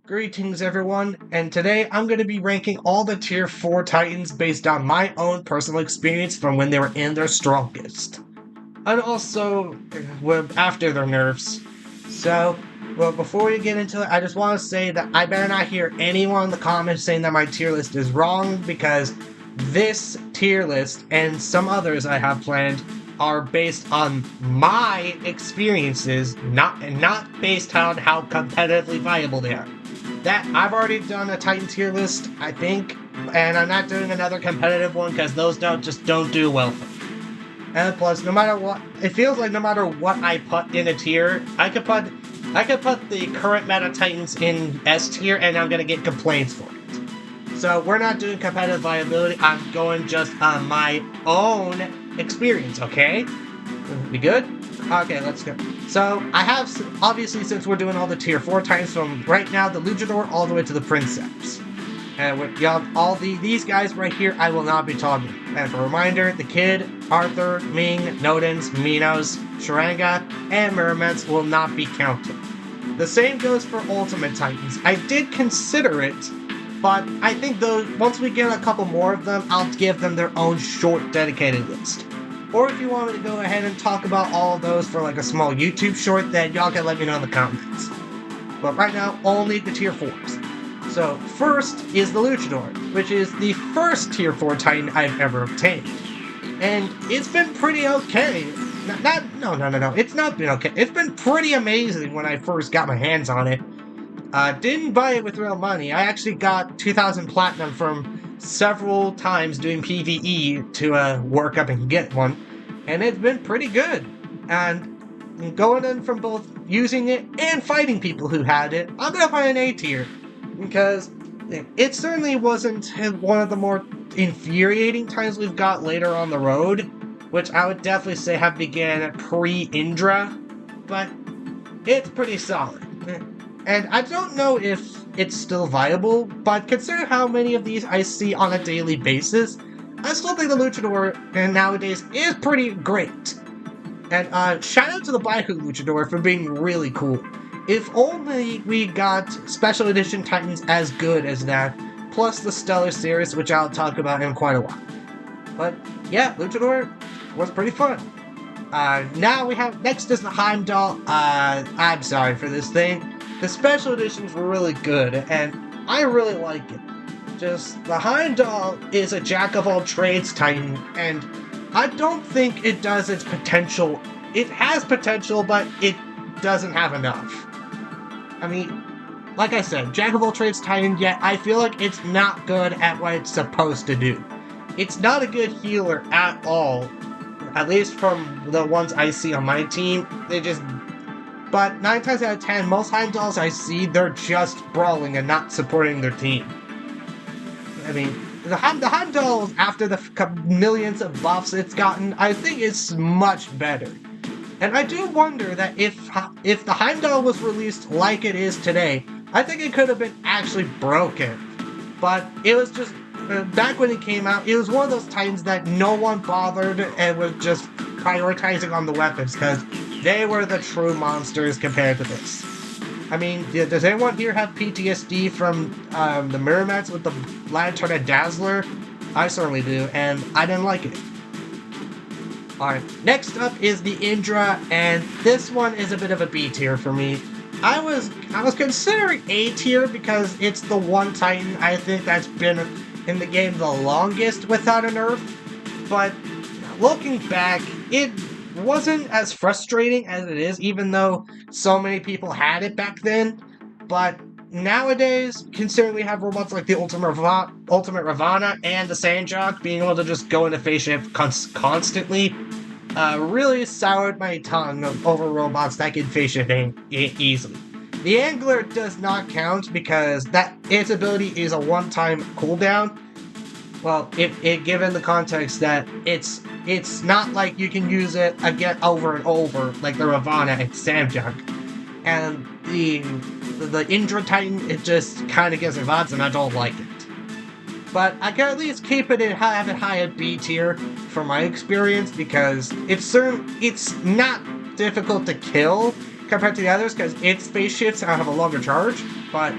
Greetings everyone, and today I'm going to be ranking all the tier 4 titans based on my own personal experience from when they were in their strongest. And also, after their nerfs. So, before we get into it, I just want to say that I better not hear anyone in the comments saying that my tier list is wrong, because this tier list and some others I have planned are based on my experiences, not based on how competitively viable they are. That I've already done a Titan tier list, I think, and I'm not doing another competitive one because those don't do well for me. And plus, no matter what, it feels like no matter what I put in a tier, I could put the current meta Titans in S tier, and I'm gonna get complaints for it. So we're not doing competitive viability. I'm going just on my own experience. Okay, we good? Okay, let's go. So I have obviously, since we're doing all the tier 4 Titans from right now, the Luchador all the way to the Princeps. And with y'all, these guys right here, I will not be talking. And for a reminder, the Kid, Arthur, Ming, Nodens, Minos, Sharanga, and Merments will not be counted. The same goes for Ultimate Titans. I did consider it, but I think those once we get a couple more of them, I'll give them their own short dedicated list. Or if you want me to go ahead and talk about all of those for like a small YouTube short, then y'all can let me know in the comments. But right now, only the tier 4s. So first is the Luchador, which is the first tier 4 Titan I've ever obtained. And it's been pretty okay. No. It's not been okay. It's been pretty amazing when I first got my hands on it. Didn't buy it with real money. I actually got 2,000 platinum from several times doing PvE to work up and get one. And it's been pretty good. And going in from both using it and fighting people who had it, I'm gonna find an A tier. Because it certainly wasn't one of the more infuriating times we've got later on the road, which I would definitely say have began pre-Indra, but it's pretty solid. And I don't know if it's still viable, but considering how many of these I see on a daily basis, I still think the Luchador nowadays is pretty great. And shout out to the Baihu Luchador for being really cool. If only we got Special Edition Titans as good as that, plus the Stellar Series, which I'll talk about in quite a while. But yeah, Luchador was pretty fun. Now we have, next is the Heimdall. I'm sorry for this thing. The Special Editions were really good, and I really like it. Just, the Heimdall is a jack-of-all-trades Titan, and I don't think it does its potential. It has potential, but it doesn't have enough. I mean, like I said, jack-of-all-trades Titan, yet I feel like it's not good at what it's supposed to do. It's not a good healer at all, at least from the ones I see on my team. But 9 times out of 10, most Heimdalls I see, they're just brawling and not supporting their team. I mean, the Heimdall, after the millions of buffs it's gotten, I think it's much better. And I do wonder that if the Heimdall was released like it is today, I think it could have been actually broken. But it was just, back when it came out, it was one of those Titans that no one bothered and was just prioritizing on the weapons, because they were the true monsters compared to this. I mean, does anyone here have PTSD from the Mirror Mats with the Lantern and Dazzler? I certainly do, and I didn't like it. Alright, next up is the Indra, and this one is a bit of a B tier for me. I was considering A tier because it's the one Titan I think that's been in the game the longest without a nerf, but looking back, it wasn't as frustrating as it is, even though so many people had it back then. But nowadays, considering we have robots like the Ultimate Ravana and the Sandjak being able to just go into phase shift constantly, really soured my tongue over robots that can phase shift easily. The Angler does not count because its ability is a one-time cooldown. Well, if given the context that it's not like you can use it again over and over like the Ravana and Samjunk. And the Indra Titan, it just kind of gives it vibes, and I don't like it. But I can at least keep it have it high at B tier from my experience, because it's not difficult to kill compared to the others, because its phase shifts have a longer charge, but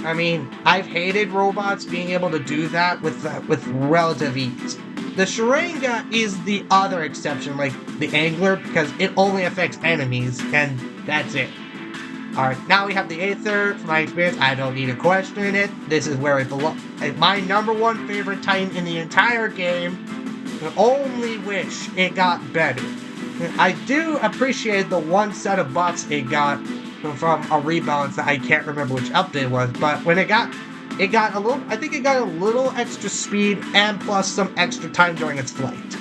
I mean, I've hated robots being able to do that with relative ease. The Sharinga is the other exception, like the Angler, because it only affects enemies, and that's it. Alright, now we have the Aether. From my experience, I don't need to question it. This is where it belongs. My number one favorite Titan in the entire game. I only wish it got better. I do appreciate the one set of buffs it got from a rebalance that I can't remember which update it was, but when it got a little, I think it got a little extra speed and plus some extra time during its flight.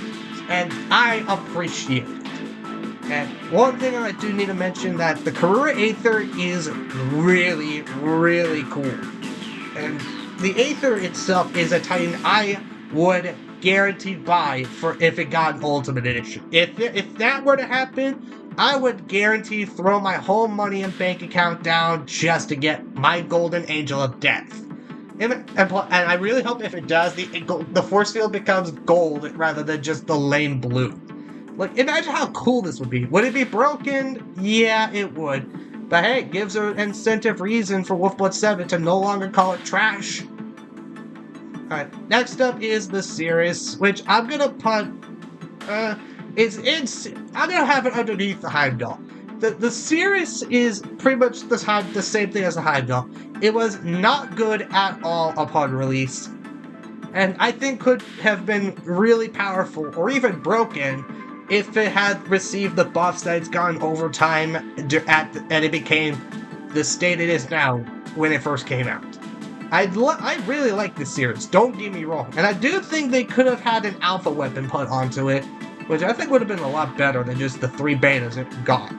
And I appreciate it. And one thing I do need to mention that the Karura Aether is really, really cool. And the Aether itself is a Titan I would guarantee buy for if it got an Ultimate Edition. If that were to happen, I would guarantee throw my whole money and bank account down just to get my Golden Angel of Death. And I really hope if it does, the force field becomes gold rather than just the lame blue. Like, imagine how cool this would be. Would it be broken? Yeah, it would. But hey, it gives an incentive reason for Wolfblood 7 to no longer call it trash. Alright, next up is the Cirrus, which I'm gonna put, I'm gonna have it underneath the Heimdall. The Cirrus is pretty much the same thing as the Heimdall. It was not good at all upon release, and I think could have been really powerful, or even broken, if it had received the buffs that it's gotten over time, and it became the state it is now when it first came out. I really like the series, don't get me wrong, and I do think they could have had an alpha weapon put onto it, which I think would have been a lot better than just the 3 betas it got.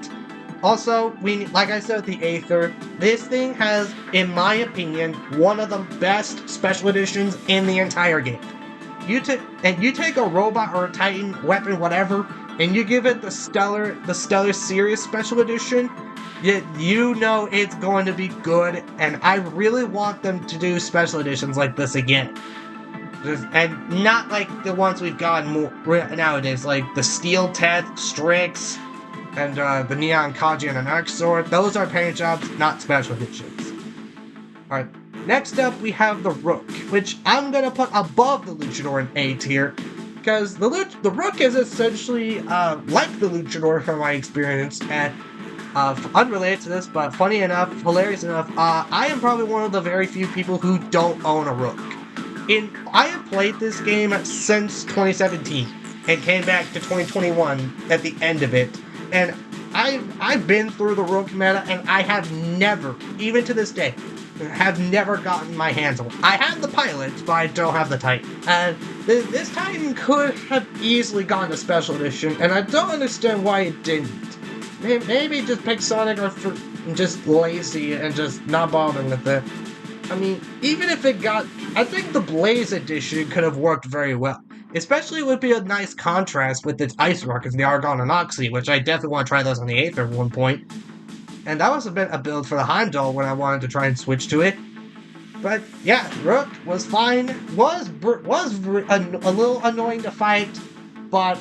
Also, like I said with the Aether, this thing has, in my opinion, one of the best special editions in the entire game. You take a robot or a Titan weapon, whatever, and you give it the Stellar Series special edition, you know it's going to be good, and I really want them to do special editions like this again. And not like the ones we've gotten more nowadays, like the Steel Teth, Strix, and the Neon Kaji and an Arc Sword. Those are paint jobs, not special editions. Alright, next up we have the Rook, which I'm gonna put above the Luchador in A tier, because the Rook is essentially like the Luchador from my experience, and unrelated to this, but funny enough, hilarious enough, I am probably one of the very few people who don't own a Rook. I have played this game since 2017, and came back to 2021 at the end of it, and I've been through the Rook meta, and I have never, even to this day, have never gotten my hands on one. I have the pilots, but I don't have the Titan. And this Titan could have easily gotten a special edition, and I don't understand why it didn't. Maybe just pick Sonic or just lazy and just not bothering with it. I mean, even if it got... I think the Blaze edition could have worked very well. Especially it would be a nice contrast with its Ice Rockets, the Argon and Oxy, which I definitely want to try those on the Aether at one point. And that was a bit a build for the Heimdall when I wanted to try and switch to it. But yeah, Rook was fine. Was a little annoying to fight, but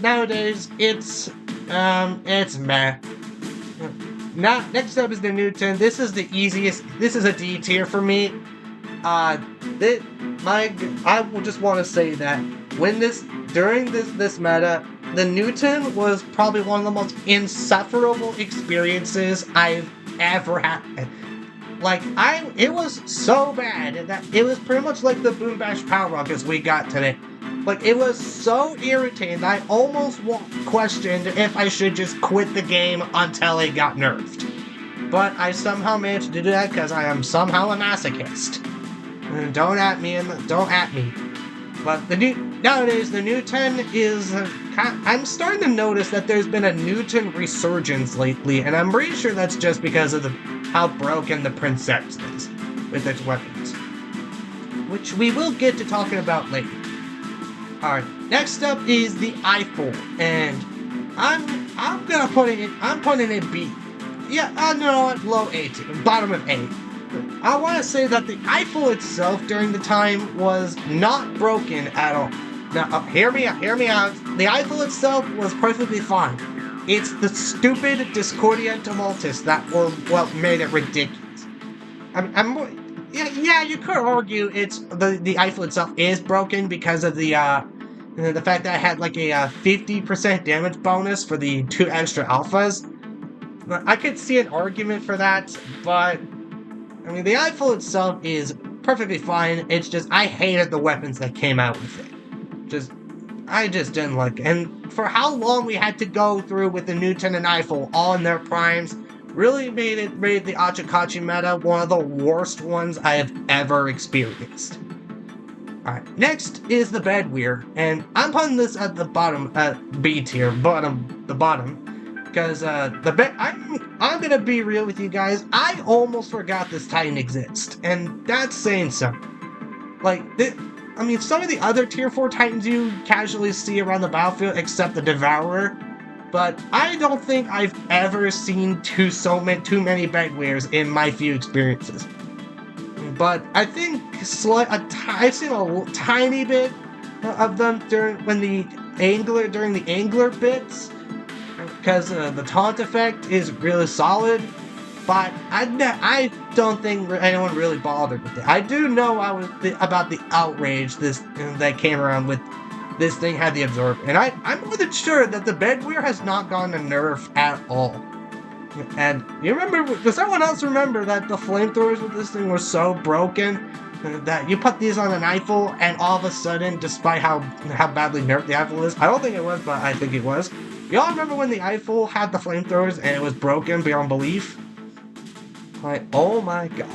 nowadays it's meh. Now, next up is the Newton. This is the easiest. This is a D tier for me. I will just want to say that during this meta, the Newton was probably one of the most insufferable experiences I've ever had. Like, it was so bad that it was pretty much like the Boom Bash Power Rockets we got today. Like, it was so irritating that I almost questioned if I should just quit the game until it got nerfed. But I somehow managed to do that because I am somehow a masochist. Don't at me. But nowadays, the Newton is... I'm starting to notice that there's been a Newton resurgence lately, and I'm pretty sure that's just because of how broken the Princess is with its weapons. Which we will get to talking about later. Alright, next up is the Eiffel, and I'm gonna put it in... I'm putting it B. Yeah, no, low A, bottom of A. I want to say that the Eiffel itself during the time was not broken at all. Now, hear me out. The Eiffel itself was perfectly fine. It's the stupid Discordia Tumultus that were what made it ridiculous. Yeah, you could argue it's the Eiffel itself is broken because of the fact that I had like a 50% damage bonus for the 2 extra alphas. I could see an argument for that, but I mean, the Eiffel itself is perfectly fine. It's just I hated the weapons that came out with it. Just I just didn't like it. And for how long we had to go through with the Newton and Eiffel all in their primes really made the Achikachi meta one of the worst ones I have ever experienced. Alright, next is the Bedweir, and I'm putting this at the bottom, B tier, the bottom, because the bed. I'm gonna be real with you guys. I almost forgot this Titan exists, and that's saying something. Like, I mean, some of the other tier 4 Titans you casually see around the battlefield, except the Devourer, but I don't think I've ever seen too many Bedweirs in my few experiences. But I think I've seen a tiny bit of them during the angler bits, because the taunt effect is really solid. But I don't think anyone really bothered with it. I do know about the outrage that came around with this thing had the absorb, and I'm more than sure that the Bedweir has not gone to nerf at all. And you remember? Does anyone else remember that the flamethrowers with this thing were so broken that you put these on an Eiffel, and all of a sudden, despite how badly nerfed the Eiffel is, I don't think it was, but I think it was. Y'all remember when the Eiffel had the flamethrowers and it was broken beyond belief? Like, oh my god.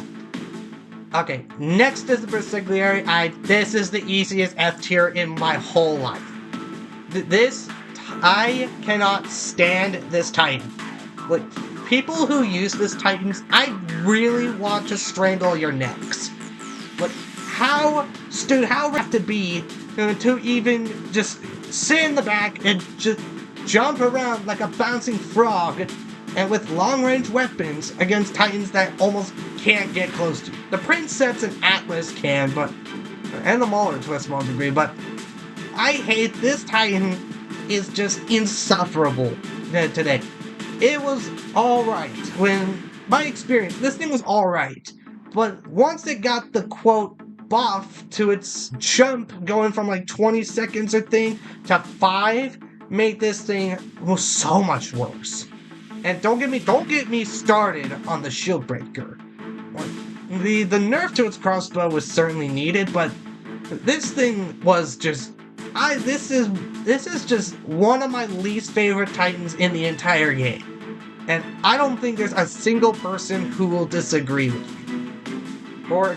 Okay, next is the Brasiglieri. This is the easiest F tier in my whole life. I cannot stand this Titan. Like, people who use this Titans, I really want to strangle your necks. Like, how have to be to even just sit in the back and just jump around like a bouncing frog and with long-range weapons against Titans that almost can't get close to you. The Princess and Atlas can, and the Mauler to a small degree, but I hate this Titan is just insufferable today. It was alright. My experience, this thing was alright. But once it got the quote buff to its jump going from like 20 seconds or thing to 5, made this thing so much worse. And don't get me started on the shield breaker. The nerf to its crossbow was certainly needed, but this thing was just this is just one of my least favorite Titans in the entire game. And I don't think there's a single person who will disagree with me. Or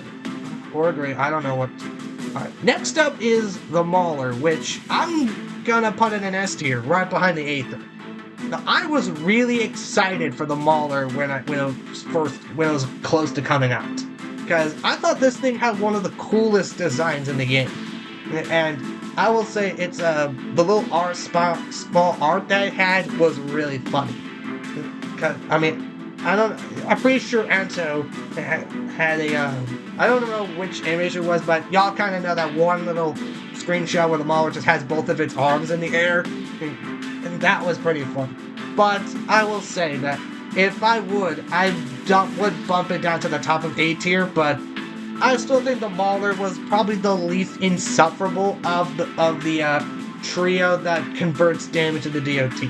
agree, I don't know what. Alright, next up is the Mauler, which I'm gonna put in an S tier, right behind the Aether. Now, I was really excited for the Mauler when it was close to coming out, because I thought this thing had one of the coolest designs in the game, and I will say it's the little small art that it had was really funny. Cause I mean, I'm pretty sure Anto had a I don't know which animation it was, but y'all kind of know that one little screenshot where the Mauler just has both of its arms in the air. And that was pretty fun. But I will say that if I would bump it down to the top of A tier, but I still think the Mauler was probably the least insufferable of the trio that converts damage into DOT.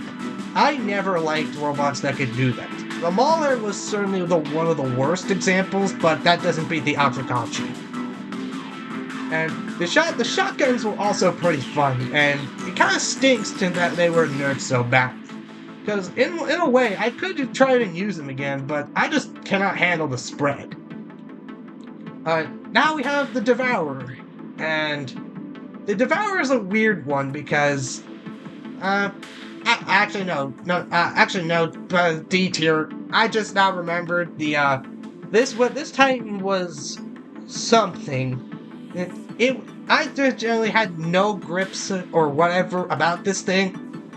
I never liked robots that could do that. The Mauler was certainly one of the worst examples, but that doesn't beat the Achikachi. And the shotguns were also pretty fun, and it kind of stinks that they were nerfed so bad. Because in a way, I could try and use them again, but I just cannot handle the spread. Now we have the Devourer, and the Devourer is a weird one because, D tier. I just now remembered this Titan was something. I just generally had no grips or whatever about this thing,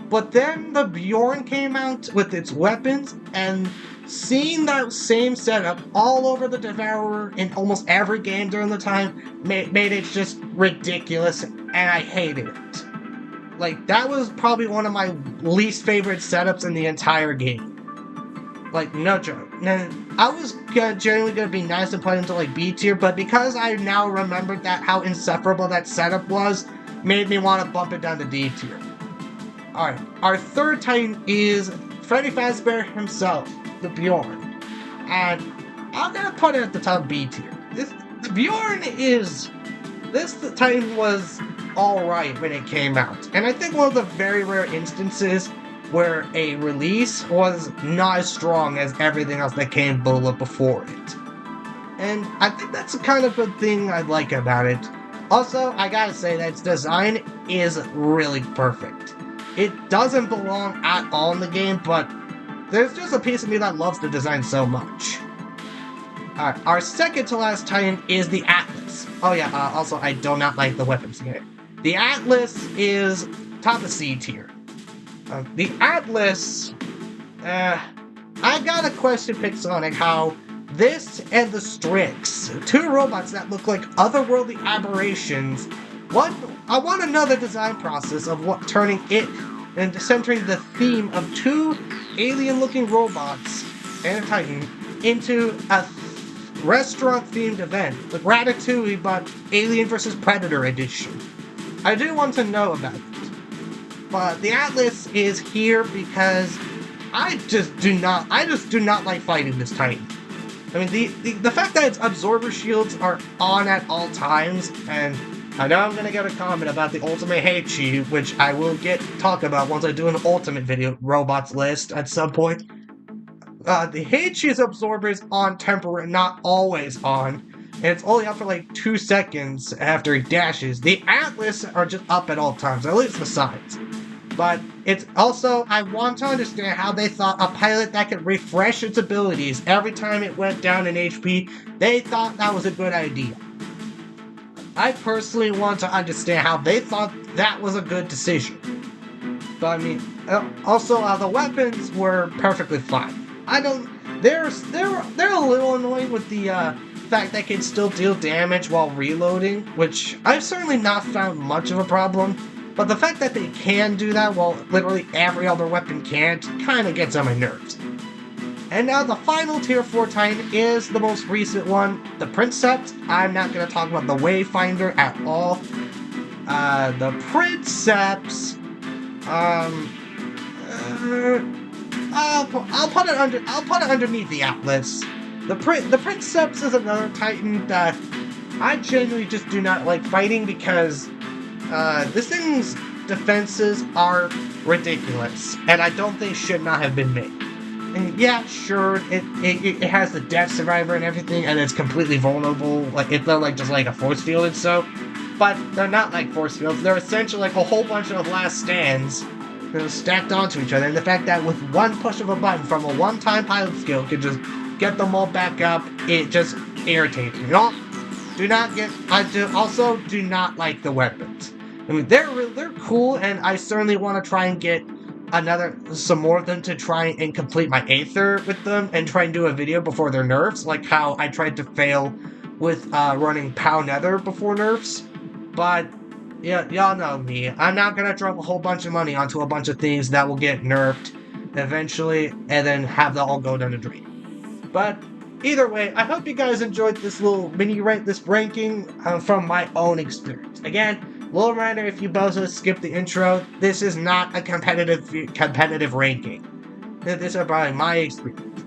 but then the Bjorn came out with its weapons, and seeing that same setup all over the Devourer in almost every game during the time made it just ridiculous, and I hated it. Like, that was probably one of my least favorite setups in the entire game. Like, no joke. Now, I was genuinely gonna be nice and put into like B tier, but because I now remembered that how insufferable that setup was, made me want to bump it down to D tier. Alright, our third Titan is Freddy Fazbear himself, the Bjorn. And I'm gonna put it at the top B tier. The Bjorn is... This Titan was alright when it came out. And I think one of the very rare instances where a release was not as strong as everything else that came before it. And I think that's a kind of good thing I like about it. Also, I gotta say that its design is really perfect. It doesn't belong at all in the game, but there's just a piece of me that loves the design so much. Alright, our second to last Titan is the Atlas. Oh yeah, also I do not like the weapons here. The Atlas is top of C tier. The Atlas, I got a question Pixonic how this and the Strix, two robots that look like otherworldly aberrations, I want to know the design process of what turning it and centering the theme of two alien-looking robots and a Titan into a restaurant-themed event, like Ratatouille, but Alien vs. Predator edition. I do want to know about it. But the Atlas is here because I just do not like fighting this Titan. I mean, the fact that its absorber shields are on at all times, and I know I'm gonna get a comment about the Ultimate Heichi, which I will talk about once I do an Ultimate video robots list at some point. The Heichi's absorber is on temporary, not always on, and it's only up for like 2 seconds after he dashes. The Atlas are just up at all times, at least the sides. But it's also, I want to understand how they thought a pilot that could refresh its abilities every time it went down in HP, they thought that was a good idea. I personally want to understand how they thought that was a good decision. But I mean, also the weapons were perfectly fine. They're a little annoying with the fact they can still deal damage while reloading, which I've certainly not found much of a problem. But the fact that they can do that while literally every other weapon can't, kind of gets on my nerves. And now the final tier 4 Titan is the most recent one, the Princeps. I'm not going to talk about the Wayfinder at all. The Princeps, I'll put it underneath the Atlas. The Princeps is another Titan that I genuinely just do not like fighting because this thing's defenses are ridiculous, and I don't think should not have been made. And yeah, sure, it has the death survivor and everything, and it's completely vulnerable. Like if they're like just like a force fielded, so, but they're not like force fields. They're essentially like a whole bunch of last stands that are stacked onto each other. And the fact that with one push of a button from a one-time pilot skill could just get them all back up, it just irritates me. I also do not like the weapons. I mean, they're cool, and I certainly want to try and get some more of them to try and complete my Aether with them and try and do a video before their nerfs, like how I tried to fail with running POW Nether before nerfs. But yeah, y'all know me. I'm not gonna drop a whole bunch of money onto a bunch of things that will get nerfed eventually and then have them all go down the drain. But either way, I hope you guys enjoyed this little this ranking from my own experience. Again, little reminder, if you bozo skip the intro, this is not a competitive ranking. This is probably my experience.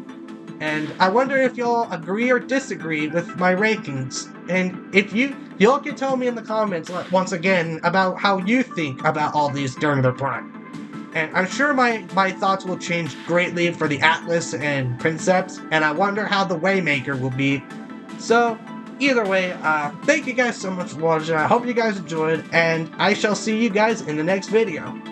And I wonder if y'all agree or disagree with my rankings. And if y'all can tell me in the comments, once again, about how you think about all these during their prime. And I'm sure my thoughts will change greatly for the Atlas and Princeps, and I wonder how the Waymaker will be. So, either way, thank you guys so much for watching. I hope you guys enjoyed, and I shall see you guys in the next video.